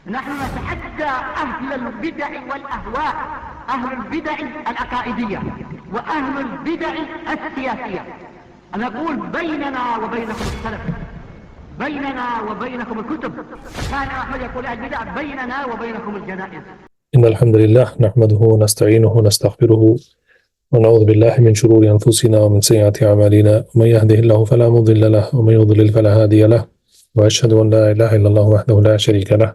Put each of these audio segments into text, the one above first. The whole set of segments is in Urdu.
نحن نتحدى أهل البدع والأهواء، أهل البدع العقائدية وأهل البدع السياسية، أن نقول بيننا وبينكم السلف، بيننا وبينكم الكتب. كان أحمد يقول أهل البدع بيننا وبينكم الجنائز. إن الحمد لله نحمده ونستعينه ونستغفره ونعوذ بالله من شرور أنفسنا ومن سيئات أعمالنا، من يهده الله فلا مضل له ومن يضلل فلا هادي له، وأشهد أن لا إله إلا الله وحده لا شريك له،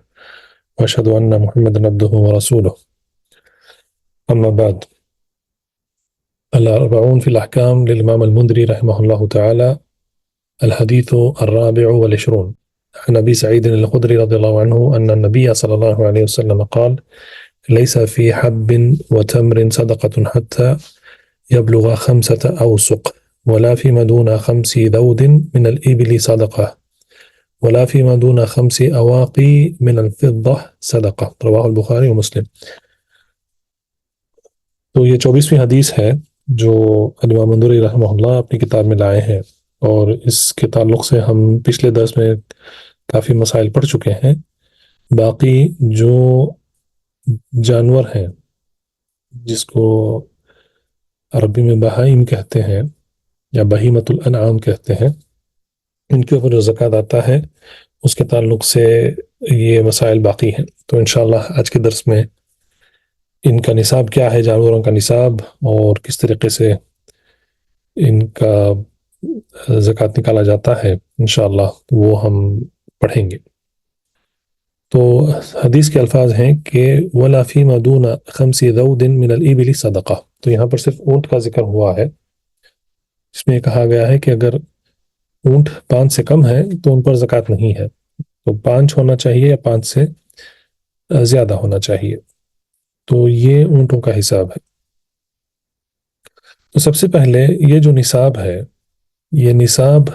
وأشهد أن محمدا عبده ورسوله. أما بعد، الأربعون في الأحكام للإمام المنذري رحمه الله تعالى، الحديث الرابع والعشرون عن أبي سعيد الخدري رضي الله عنه أن النبي صلى الله عليه وسلم قال: ليس في حب وتمر صدقة حتى يبلغ 5 أوسق، ولا فيما دون 5 ذود من الإبل صدقة، ولا فيما دون 5 أواقي من الفضة صدقة. رواه البخاری ومسلم. تو یہ 24ویں حدیث ہے جو امام منذری رحمہ اللہ اپنی کتاب میں لائے ہیں، اور اس کے تعلق سے ہم پچھلے درس میں کافی مسائل پڑھ چکے ہیں۔ باقی جو جانور ہیں جس کو عربی میں بہائم کہتے ہیں یا بہیمۃ الانعام کہتے ہیں، ان کے اوپر جو زکوٰۃ آتا ہے اس کے تعلق سے یہ مسائل باقی ہیں۔ تو انشاءاللہ آج کے درس میں ان کا نصاب کیا ہے، جانوروں کا نصاب، اور کس طریقے سے ان کا زکوٰۃ نکالا جاتا ہے، انشاءاللہ وہ ہم پڑھیں گے۔ تو حدیث کے الفاظ ہیں کہ وَلَا فِيمَا دُونَ 5 ذَوْدٍ مِّنَ الْإِبِلِ صَدَقَةٌ۔ تو یہاں پر صرف اونٹ کا ذکر ہوا ہے، اس میں کہا گیا ہے کہ اگر اونٹ 5 سے کم ہے تو ان پر زکوٰۃ نہیں ہے، تو 5 ہونا چاہیے یا 5 سے زیادہ ہونا چاہیے۔ تو یہ اونٹوں کا حساب ہے۔ تو سب سے پہلے یہ جو نصاب ہے، یہ نصاب،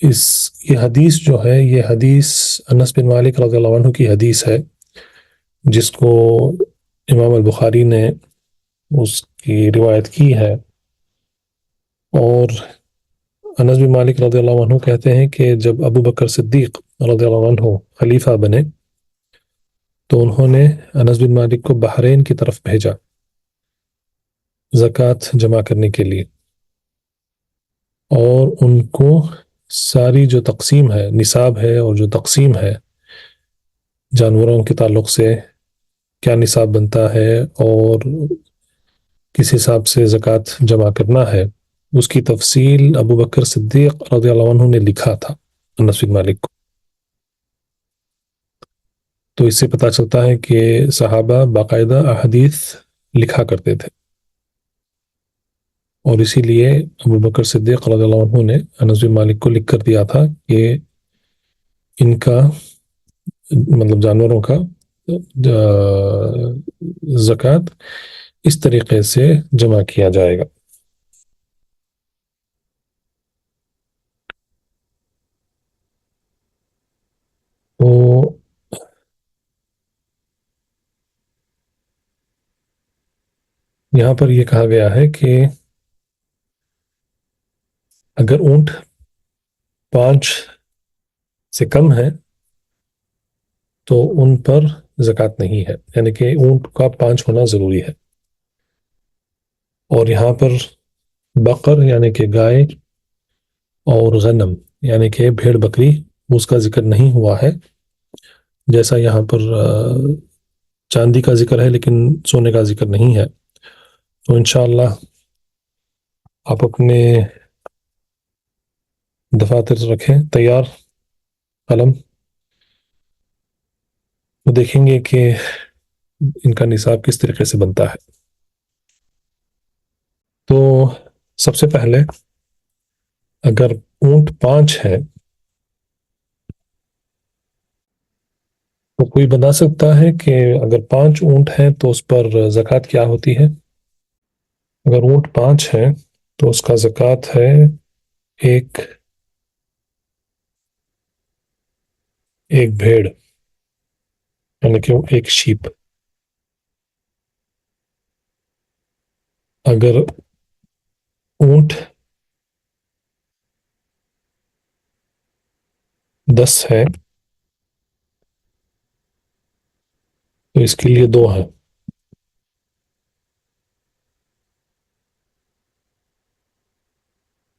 یہ حدیث جو ہے، یہ حدیث انس بن مالک رضی اللہ عنہ کی حدیث ہے، جس کو امام البخاری نے اس کی روایت کی ہے۔ اور انس بن مالک رضی اللہ عنہ کہتے ہیں کہ جب ابو بکر صدیق رضی اللہ عنہ خلیفہ بنے تو انہوں نے انس بن مالک کو بحرین کی طرف بھیجا زکوٰۃ جمع کرنے کے لیے، اور ان کو ساری جو تقسیم ہے، نصاب ہے اور جو تقسیم ہے جانوروں کے تعلق سے، کیا نصاب بنتا ہے اور کس حساب سے زکوٰۃ جمع کرنا ہے، اس کی تفصیل ابو بکر صدیق رضی اللہ عنہ نے لکھا تھا انس بن مالک کو۔ تو اس سے پتہ چلتا ہے کہ صحابہ باقاعدہ احادیث لکھا کرتے تھے، اور اسی لیے ابو بکر صدیق رضی اللہ عنہ نے انس بن مالک کو لکھ کر دیا تھا کہ ان کا مطلب جانوروں کا زکوٰۃ اس طریقے سے جمع کیا جائے گا۔ تو یہاں پر یہ کہا گیا ہے کہ اگر اونٹ 5 سے کم ہے تو ان پر زکوٰۃ نہیں ہے، یعنی کہ اونٹ کا 5 ہونا ضروری ہے۔ اور یہاں پر بقر یعنی کہ گائے اور غنم یعنی کہ بھیڑ بکری، اس کا ذکر نہیں ہوا ہے، جیسا یہاں پر چاندی کا ذکر ہے لیکن سونے کا ذکر نہیں ہے۔ تو انشاءاللہ آپ اپنے دفاتر رکھیں تیار، قلم، تو دیکھیں گے کہ ان کا نصاب کس طریقے سے بنتا ہے۔ تو سب سے پہلے اگر اونٹ 5 ہے تو کوئی بتا سکتا ہے کہ اگر 5 اونٹ ہیں تو اس پر زکوٰۃ کیا ہوتی ہے؟ اگر اونٹ 5 ہیں تو اس کا زکوٰۃ ہے ایک بھیڑ، یعنی کہ ایک شیپ۔ اگر اونٹ 10 ہے تو اس کے لیے 2 ہیں.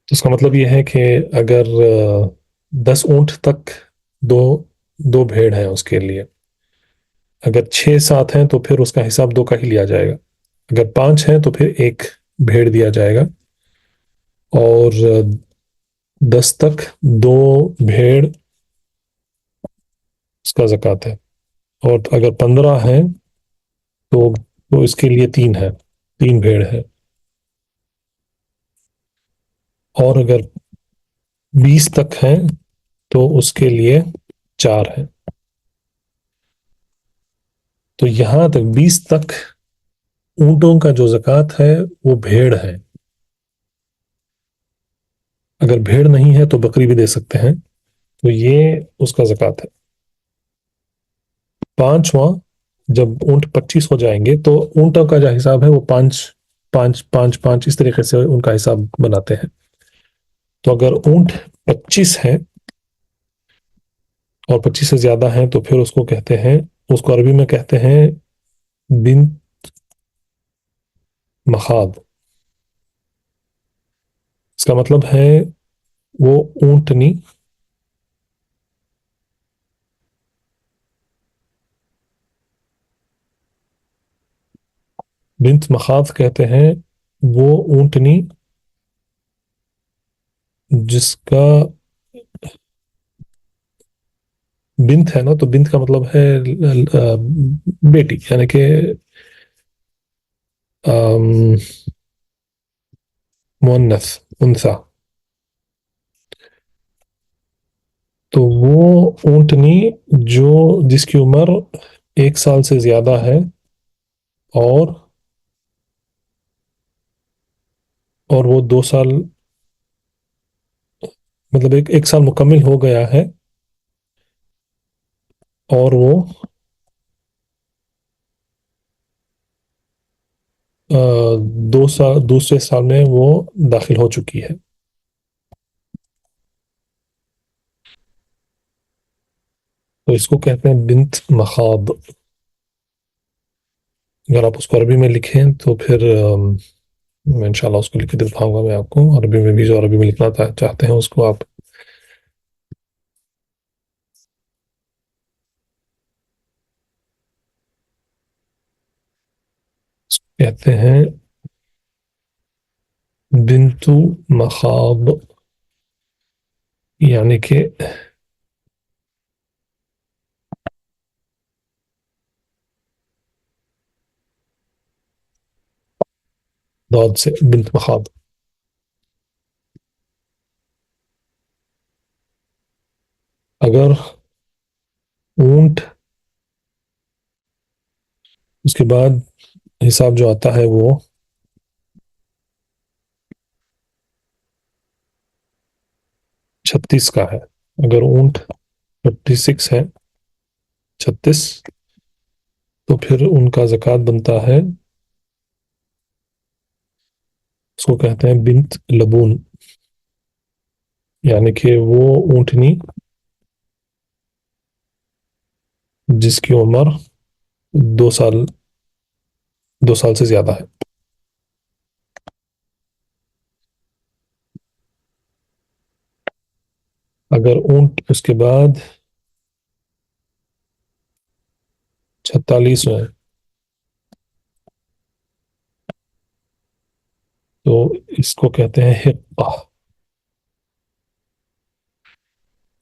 تو اس کا مطلب یہ ہے کہ اگر 10 اونٹ تک دو دو بھیڑ ہیں اس کے لیے، اگر 6-7 ہیں تو پھر اس کا حساب 2 کا ہی لیا جائے گا، اگر 5 ہیں تو پھر 1 بھیڑ دیا جائے گا، اور 10 تک 2 بھیڑ اس کا زکوٰۃ ہے، اور اگر 15 ہیں تو اس کے لیے 3 ہے، 3 بھیڑ ہے، اور اگر 20 تک ہیں تو اس کے لیے 4 ہے. تو یہاں تک 20 تک اونٹوں کا جو زکوٰۃ ہے وہ بھیڑ ہے. اگر بھیڑ نہیں ہے تو بکری بھی دے سکتے ہیں، تو یہ اس کا زکوٰۃ ہے. 5واں جب اونٹ 25 ہو جائیں گے تو اونٹوں کا جو حساب ہے وہ 5 5 5 5 اس طریقے سے ان کا حساب بناتے ہیں. تو اگر اونٹ 25 ہیں اور 25 سے زیادہ ہیں تو پھر اس کو کہتے ہیں، اس کو عربی میں کہتے ہیں بنت مخاض. اس کا مطلب ہے وہ اونٹنی بنت مخاض کہتے ہیں وہ اونٹنی جس کا بنت ہے نا، تو بنت کا مطلب ہے بیٹی، یعنی کہ مؤنث، انثى. تو وہ اونٹنی جس کی عمر 1 سال سے زیادہ ہے اور وہ 2 سال، مطلب 1 سال مکمل ہو گیا ہے، اور وہ دوسرے سال میں وہ داخل ہو چکی ہے. تو اس کو کہتے ہیں بنت مخاض. اگر آپ اس کو عربی میں لکھیں تو پھر میں انشاءاللہ اس کو لکھ کے دکھاؤں گا میں آپ کو عربی میں بھی، جو عربی میں لکھنا چاہتے ہیں اس کو آپ کہتے ہیں بنت مخاض، یعنی کہ ضاد سے بنت مخاض. اگر اونٹ اس کے بعد حساب جو آتا ہے وہ 36 کا ہے. اگر اونٹ 36 ہے، 36، تو پھر ان کا زکوٰۃ بنتا ہے، اس کو کہتے ہیں بنت لبون، یعنی کہ وہ اونٹنی جس کی عمر 2 سال سے زیادہ ہے. اگر اونٹ اس کے بعد 46 ہے تو اس کو کہتے ہیں حقہ.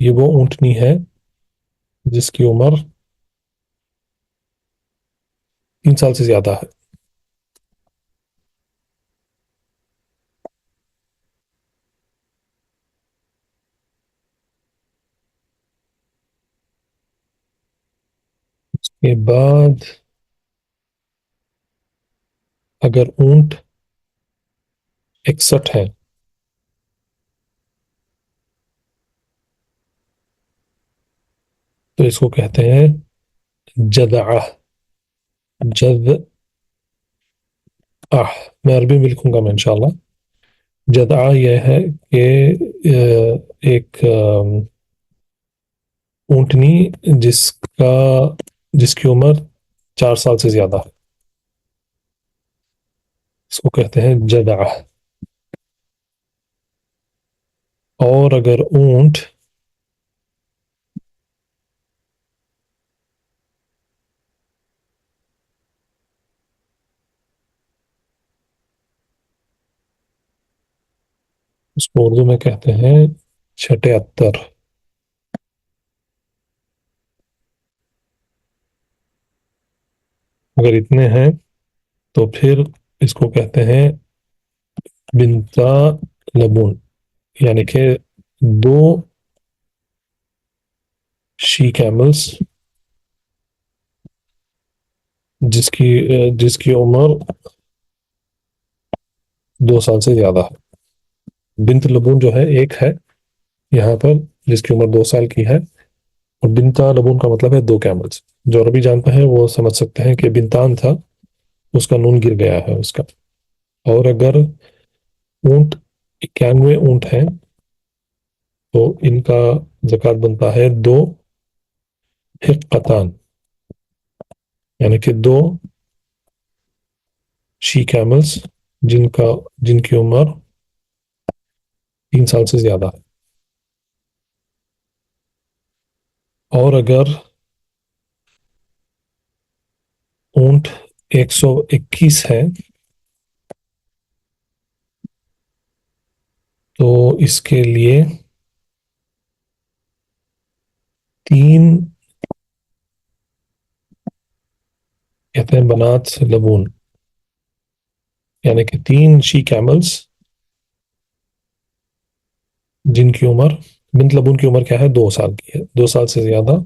یہ وہ اونٹنی ہے جس کی عمر 3 سال سے زیادہ ہے. اس کے بعد اگر اونٹ 61 ہے تو اس کو کہتے ہیں جذعہ. میں عربی میں لکھوں گا میں انشاءاللہ. جذعہ یہ ہے کہ ایک اونٹنی جس کی عمر 4 سال سے زیادہ ہے، اس کو کہتے ہیں جدع۔ اور اگر اونٹ اس کو اردو میں کہتے ہیں چھٹے اتر۔ اگر اتنے ہیں تو پھر اس کو کہتے ہیں بنتا لبون، یعنی کہ 2 شی کیملز جس کی عمر 2 سال سے زیادہ ہے۔ بنت لبون جو ہے ایک ہے یہاں پر جس کی عمر 2 سال کی ہے، اور بنتا لبون کا مطلب ہے 2 کیملز۔ جو عربی جانتا ہے وہ سمجھ سکتے ہیں کہ بنتان تھا، اس کا نون گر گیا ہے اس کا۔ اور اگر اونٹ 91 اونٹ ہیں تو ان کا زکوٰۃ بنتا ہے 2 حقتان، یعنی کہ 2 شی کیملز جن کی عمر 3 سال سے زیادہ ہے۔ اور اگر اونٹ 121 ہے تو اس کے لیے 3 کہتے ہیں بنات لبون، یعنی کہ 3 شی کیملز جن کی عمر، بنت لبون کی عمر کیا ہے؟ 2 سال کی ہے، 2 سال سے زیادہ۔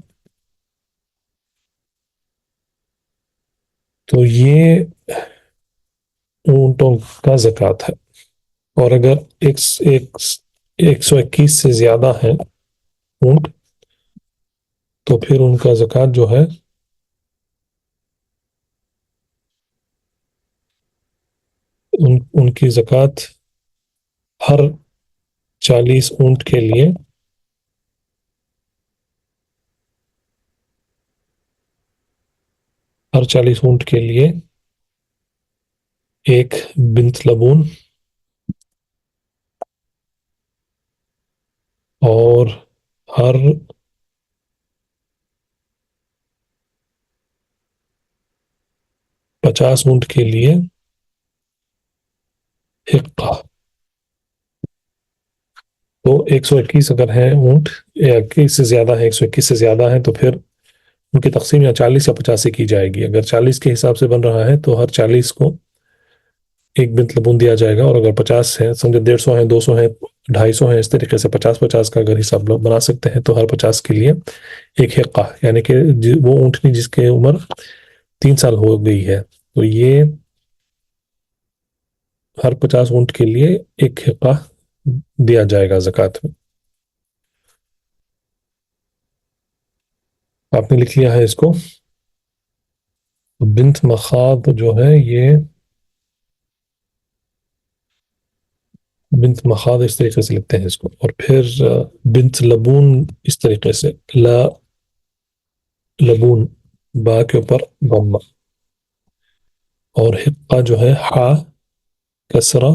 تو یہ اونٹوں کا زکوٰۃ ہے۔ اور اگر 121 سے زیادہ ہیں اونٹ تو پھر ان کا زکوٰۃ جو ہے ان کی زکوٰۃ ہر 40 اونٹ کے لیے ایک بنت لبون اور ہر 50 اونٹ کے لیے حقہ۔ تو 121 اگر ہیں اونٹ، یا 21 سے زیادہ ہے، 121 سے زیادہ ہیں تو پھر ان کی تقسیم یا 40 یا 50 سے کی جائے گی۔ اگر 40 کے حساب سے بن رہا ہے تو ہر 40 کو ایک بنت لبون دیا جائے گا، اور اگر 50 ہیں، سمجھے 150 ہیں، 200 ہیں، 250 ہیں، اس طریقے سے 50-50 کا اگر حساب لوگ بنا سکتے ہیں تو ہر 50 کے لیے ایک حقہ، یعنی کہ وہ اونٹنی جس کی عمر 3 سال ہو گئی ہے تو یہ ہر 50 اونٹ کے لیے ایک حقہ دیا جائے گا زکوٰۃ میں۔ آپ نے لکھ لیا ہے اس کو؟ بنت مخاض جو ہے یہ بنت مخاض اس طریقے سے لکھتے ہیں اس کو، اور پھر بنت لبون اس طریقے سے، لا لبون با کے اوپر ضمہ، اور حقہ جو ہے حا کسرہ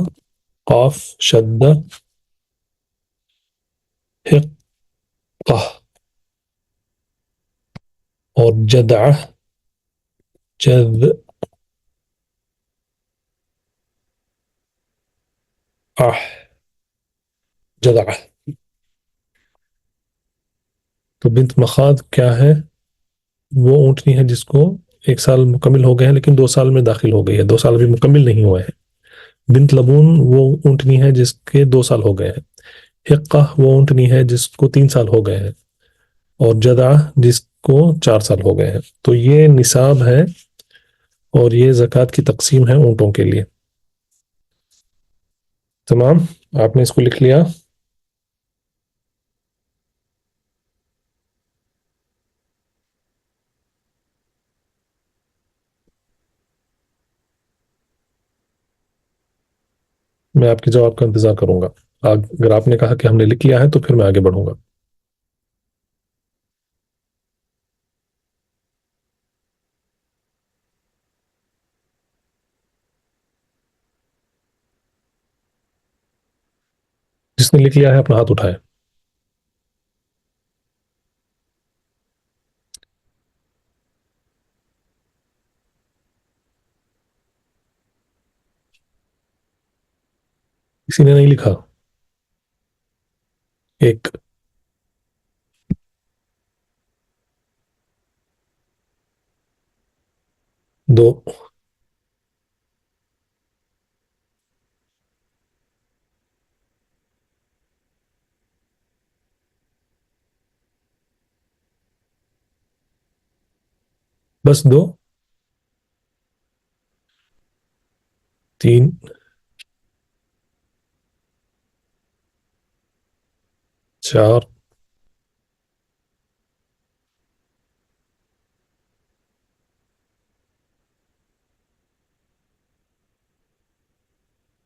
قاف شدہ حقہ، اور جدعہ جذع جدعہ۔ تو بنت مخاض کیا ہے؟ وہ اونٹنی ہے جس کو 1 سال مکمل ہو گئے ہیں لیکن 2 سال میں داخل ہو گئی ہے، 2 سال ابھی مکمل نہیں ہوئے ہیں۔ بنت لبون وہ اونٹنی ہے جس کے 2 سال ہو گئے ہیں۔ حقہ وہ اونٹنی ہے جس کو 3 سال ہو گئے ہیں، اور جدعہ جس کو 4 سال ہو گئے ہیں۔ تو یہ نصاب ہے اور یہ زکوٰۃ کی تقسیم ہے اونٹوں کے لیے۔ تمام، آپ نے اس کو لکھ لیا؟ میں آپ کے جواب کا انتظار کروں گا۔ اگر آپ نے کہا کہ ہم نے لکھ لیا ہے تو پھر میں آگے بڑھوں گا۔ جس نے لکھ لیا ہے اپنا ہاتھ اٹھائے. کسی نے نہیں لکھا. ایک. دو. بس دو. تین. چار.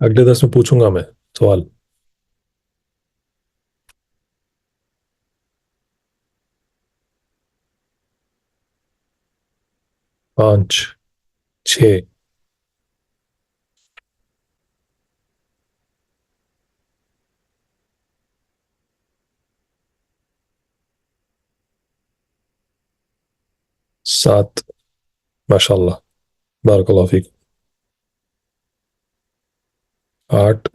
اگلے 10 میں پوچھوں گا میں سوال. 5. 6. سات. ماشاء اللہ. بارک اللہ فیک. 8.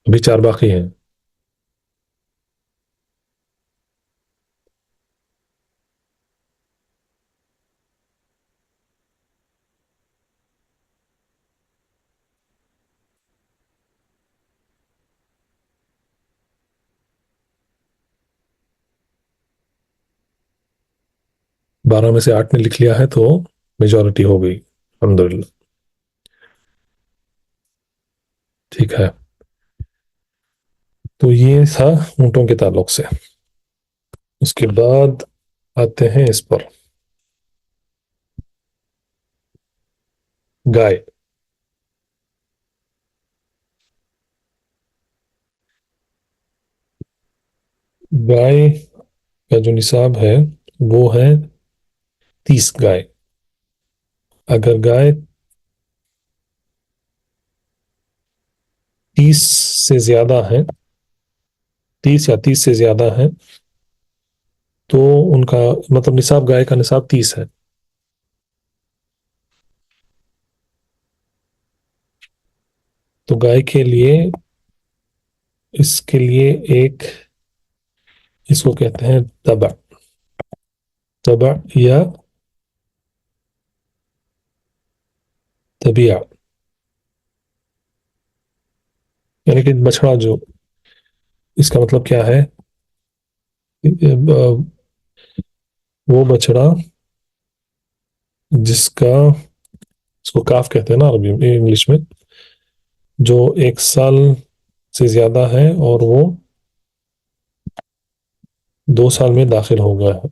ابھی 4 باقی ہیں. 12 میں سے 8 نے لکھ لیا ہے تو میجورٹی ہو گئی الحمدللہ. ٹھیک ہے. تو یہ تھا اونٹوں کے تعلق سے. اس کے بعد آتے ہیں اس پر. گائے. گائے کا جو نصاب ہے وہ ہے 30 گائے. اگر گائے 30 سے زیادہ ہیں، 30 یا 30 سے زیادہ ہیں تو ان کا مطلب نصاب، گائے کا نصاب 30 ہے. تو گائے کے لیے اس کے لیے ایک، اس کو کہتے ہیں تبع. تبع یا تبیع، یعنی کہ بچڑا. جو اس کا مطلب کیا ہے؟ وہ بچڑا جس کا، اس کو کاف کہتے ہیں نا عربی میں، انگلش میں، جو 1 سال سے زیادہ ہے اور وہ 2 سال میں داخل ہو گیا ہے.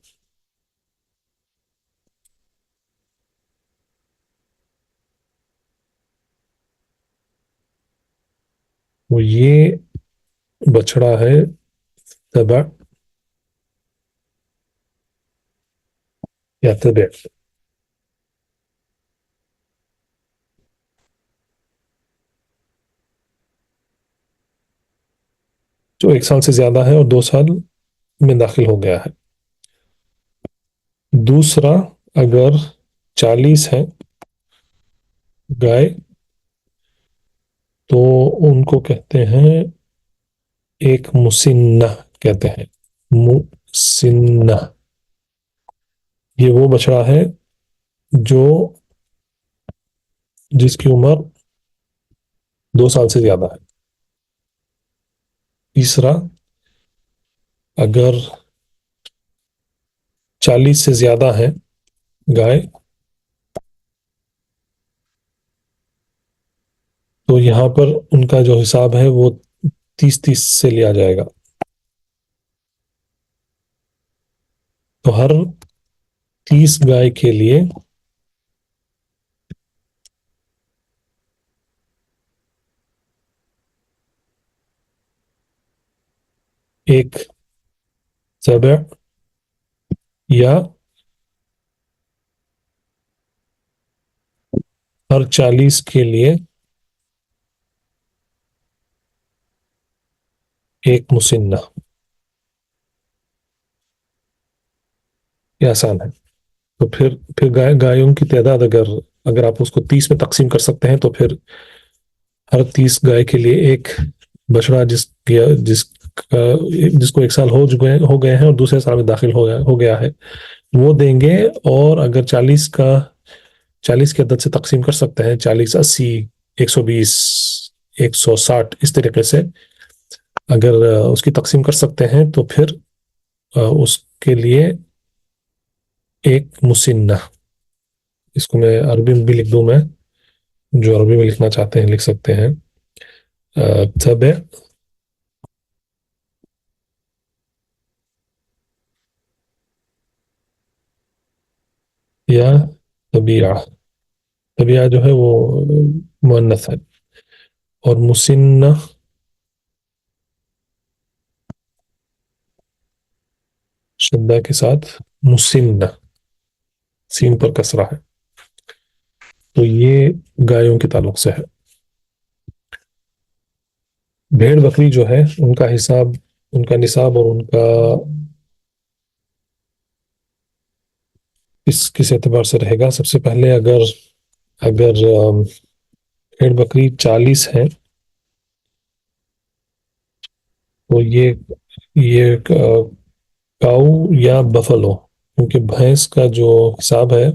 وہ یہ بچڑا ہے تبع یا تبع. جو 1 سال سے زیادہ ہے اور 2 سال میں داخل ہو گیا ہے. دوسرا، اگر 40 ہے گائے تو ان کو کہتے ہیں ایک مسنہ کہتے ہیں. مسنہ یہ وہ بچڑا ہے جو جس کی عمر 2 سال سے زیادہ ہے. تیسرا، اگر 40 سے زیادہ ہے گائے تو یہاں پر ان کا جو حساب ہے وہ 30 سے لیا جائے گا. تو ہر 30 گائے کے لیے ایک تبع یا ہر 40 کے لیے ایک مسنہ. یہ آسان ہے. تو پھر گایوں کی تعداد اگر آپ اس کو 30 میں تقسیم کر سکتے ہیں تو پھر ہر 30 گائے کے لیے ایک بچڑا جس کو 1 سال ہو گئے ہیں اور دوسرے سال میں داخل ہو گیا ہے وہ دیں گے. اور اگر 40 کی عدد سے تقسیم کر سکتے ہیں 40 80 120 160 اس طریقے سے اگر اس کی تقسیم کر سکتے ہیں تو پھر اس کے لیے ایک مسنہ. اس کو میں عربی میں بھی لکھ دوں. میں جو عربی میں لکھنا چاہتے ہیں لکھ سکتے ہیں. تبع یا طبیعہ. طبیعہ جو ہے وہ مؤنث ہے اور مسنہ شدہ کے ساتھ مسنہ سین پر کسرہ ہے. تو یہ گایوں کے تعلق سے ہے. بھیڑ بکری جو ہے ان کا حساب ان کا نصاب اور ان کا کس اعتبار سے رہے گا. سب سے پہلے اگر بھیڑ بکری 40 ہے تو یہ کاؤ یا بفلو کیونکہ بھینس کا جو حساب ہے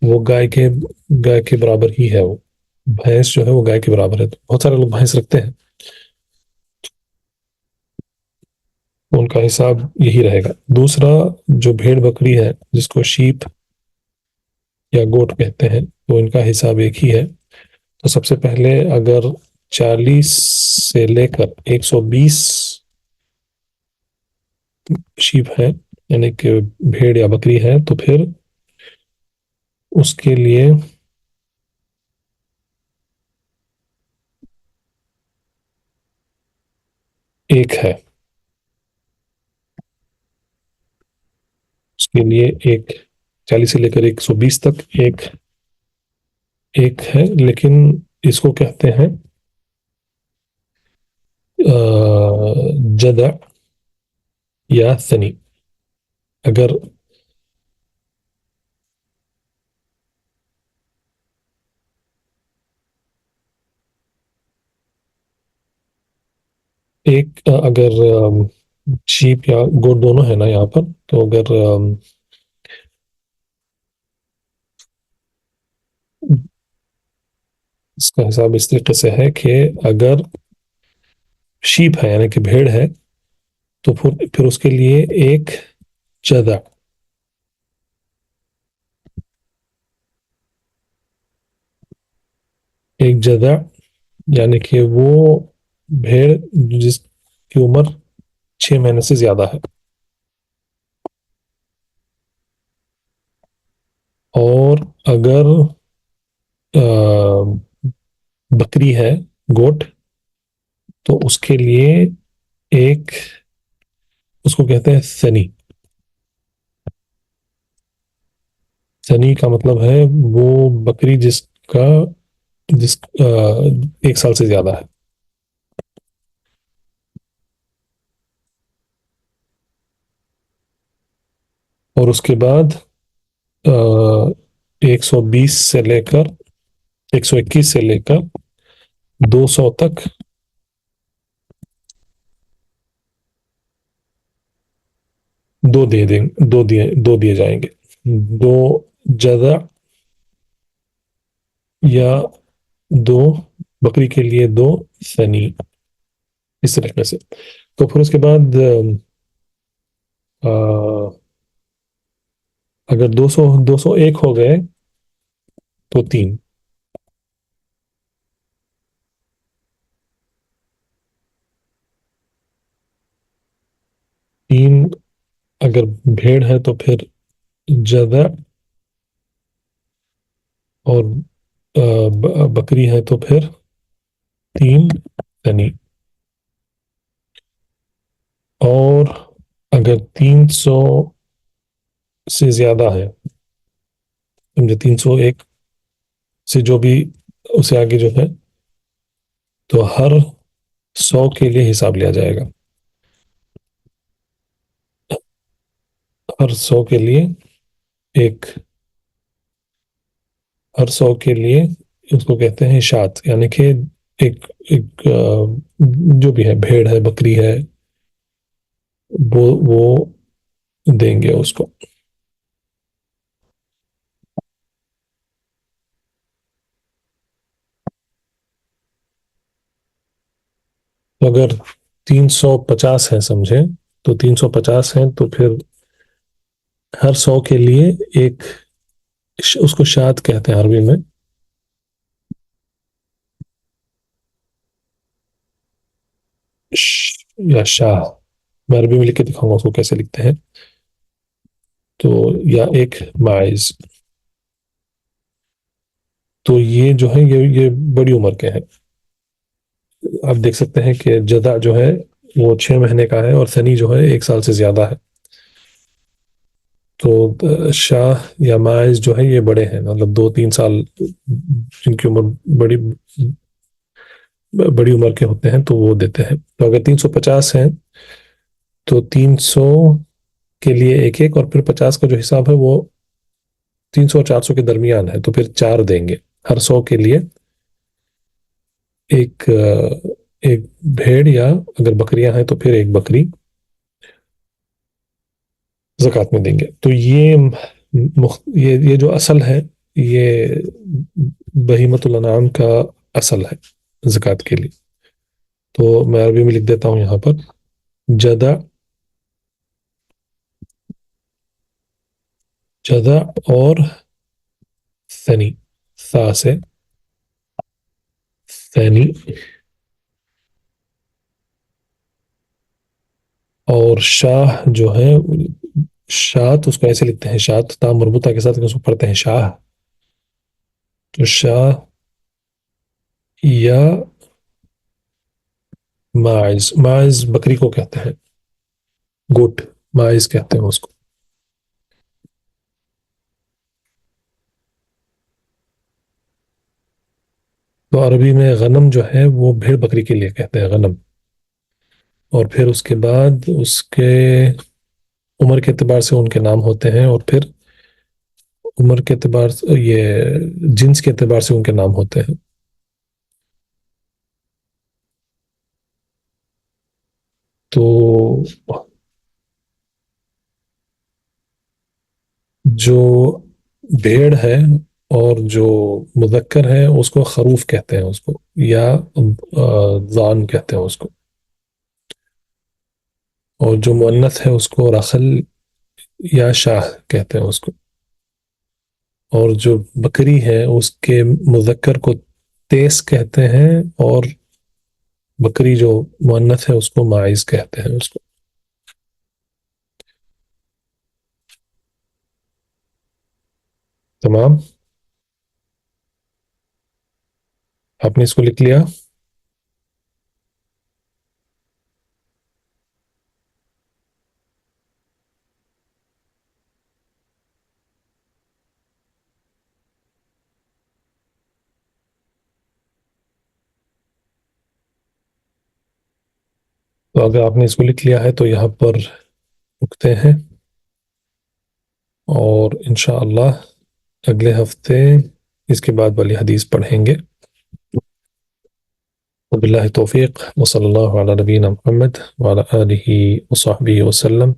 وہ گائے کے برابر ہی ہے. وہ بھینس جو ہے وہ گائے کے برابر ہے. تو بہت سارے لوگ بھینس رکھتے ہیں ان کا حساب یہی رہے گا. دوسرا جو بھیڑ بکری ہے جس کو شیپ یا گوٹ کہتے ہیں تو ان کا حساب ایک ہی ہے. تو سب سے پہلے اگر 40 سے لے کر 120 شیپ ہے یعنی کہ بھیڑ یا بکری ہے تو پھر اس کے لیے ایک ہے. اس کے لیے 40 سے لے کر 120 تک ایک ہے. لیکن اس کو کہتے ہیں جدع یا ثنی. اگر اگر شیپ یا گوٹ دونوں ہے نا یہاں پر تو اگر اس کا حساب اس طریقے سے ہے کہ اگر شیپ ہے یعنی کہ بھیڑ ہے تو پھر اس کے لیے ایک جدع. ایک جدع یعنی کہ وہ بھیڑ جس کی عمر 6 مہینے سے زیادہ ہے. اور اگر بکری ہے گوٹ تو اس کے لیے ایک اس کو کہتے ہیں ثنی. ثنی کا مطلب ہے وہ بکری جس 1 سال سے زیادہ ہے. اور اس کے بعد 120 سے لے کر 121 سے لے کر 200 تک دو دیے جائیں گے. 2 جدع یا 2 بکری کے لیے 2 ثنی اس طریقے سے. تو پھر اس کے بعد اگر 201 ہو گئے تو 3. اگر بھیڑ ہے تو پھر جدع اور بکری ہے تو پھر 3 ثنی. اور اگر 300 سے زیادہ ہے 301 سے جو بھی اسے آگے جو ہے تو ہر 100 کے لیے حساب لیا جائے گا. ہر 100 کے لیے ایک ہر 100 کے لیے اس کو کہتے ہیں شات، یعنی کہ ایک جو بھی ہے، بھیڑ ہے، بکری ہے، وہ دیں گے اس کو. تو اگر 350 ہیں سمجھیں، تو 350 ہیں تو پھر ہر 100 کے لیے ایک، اس کو شات کہتے ہیں عربی میں. یا شاہ، میں عربی میں لکھ کے دکھاؤں گا اس کو کیسے لکھتے ہیں. تو یا ایک ماعز. تو یہ جو ہے یہ بڑی عمر کے ہیں. آپ دیکھ سکتے ہیں کہ جدع جو ہے وہ 6 مہینے کا ہے، اور ثنی جو ہے 1 سال سے زیادہ ہے. تو شاہ یا ماعز جو ہے یہ بڑے ہیں، مطلب 2-3 سال جن کی عمر بڑی عمر کے ہوتے ہیں تو وہ دیتے ہیں. تو اگر 350 ہیں تو 300 کے لیے ایک ایک، اور پھر 50 کا جو حساب ہے وہ 300 اور 400 کے درمیان ہے، تو پھر 4 دیں گے. ہر 100 کے لیے ایک بھیڑ، یا اگر بکریاں ہیں تو پھر ایک بکری زکوٰۃ میں دیں گے. تو یہ جو اصل ہے، یہ بہیمۃ الانعام کا اصل ہے زکوٰۃ کے لیے. تو میں عربی میں لکھ دیتا ہوں یہاں پر: جدع اور ثنی، ثا سے ثنی، اور شاہ جو ہے، شات اس کو ایسے لکھتے ہیں، شات تا مربوطہ کے ساتھ اس کو پڑھتے ہیں شاہ. تو شاہ یا ماعز بکری کو کہتے ہیں، گوٹ ماعز کہتے ہیں اس کو. تو عربی میں غنم جو ہے وہ بھیڑ بکری کے لیے کہتے ہیں غنم. اور پھر اس کے بعد اس کے عمر کے اعتبار سے ان کے نام ہوتے ہیں، اور پھر عمر کے اعتبار سے، یہ جنس کے اعتبار سے ان کے نام ہوتے ہیں. تو جو بھیڑ ہے اور جو مذکر ہے اس کو خروف کہتے ہیں اس کو، یا ضان کہتے ہیں اس کو. اور جو مؤنث ہے اس کو رخل یا شاہ کہتے ہیں اس کو. اور جو بکری ہے اس کے مذکر کو تیس کہتے ہیں، اور بکری جو مؤنث ہے اس کو ماعز کہتے ہیں اس کو. تمام، آپ نے اس کو لکھ لیا؟ تو اگر آپ نے اس کو لکھ لیا ہے تو یہاں پر رکتے ہیں، اور انشاءاللہ اگلے ہفتے اس کے بعد والی حدیث پڑھیں گے. وباللہ توفیق، وصلی اللہ علی نبینا محمد وعلی آلہ وصحبہ وسلم.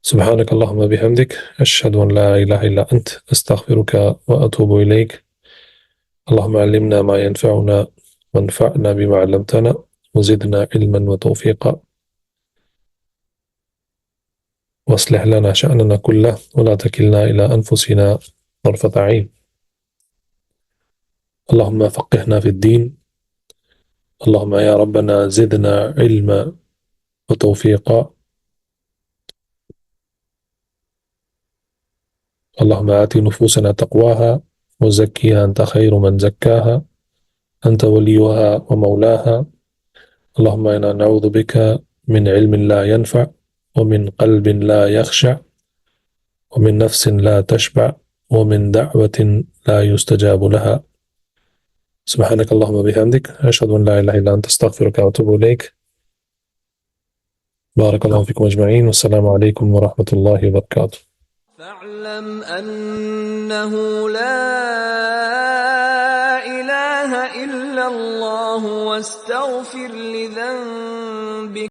سبحانك اللهم وبحمدك، أشهد أن لا إله إلا أنت، أستغفرك وأتوب إليك. اللهم علمنا ما ينفعنا وانفعنا بما علمتنا وزدنا علما وتوفيقا، واصلح لنا شأننا كله ولا تكلنا إلى أنفسنا طرفة عين. اللهم فقهنا في الدين، اللهم يا ربنا زدنا علما وتوفيقا. اللهم آت نفوسنا تقواها وزكيها أنت خير من زكاها، أنت وليها ومولاها. اللهم إنا نعوذ بك من علم لا ينفع، ومن قلب لا يخشع، ومن نفس لا تشبع، ومن دعوة لا يستجاب لها. سبحانك اللهم وبحمدك أشهد أن لا إله إلا أنت أستغفرك وأتوب إليك. بارك الله فيكم أجمعين والسلام عليكم ورحمة الله وبركاته. فاعلم أنه لا إله إلا الله واستغفر لذنبك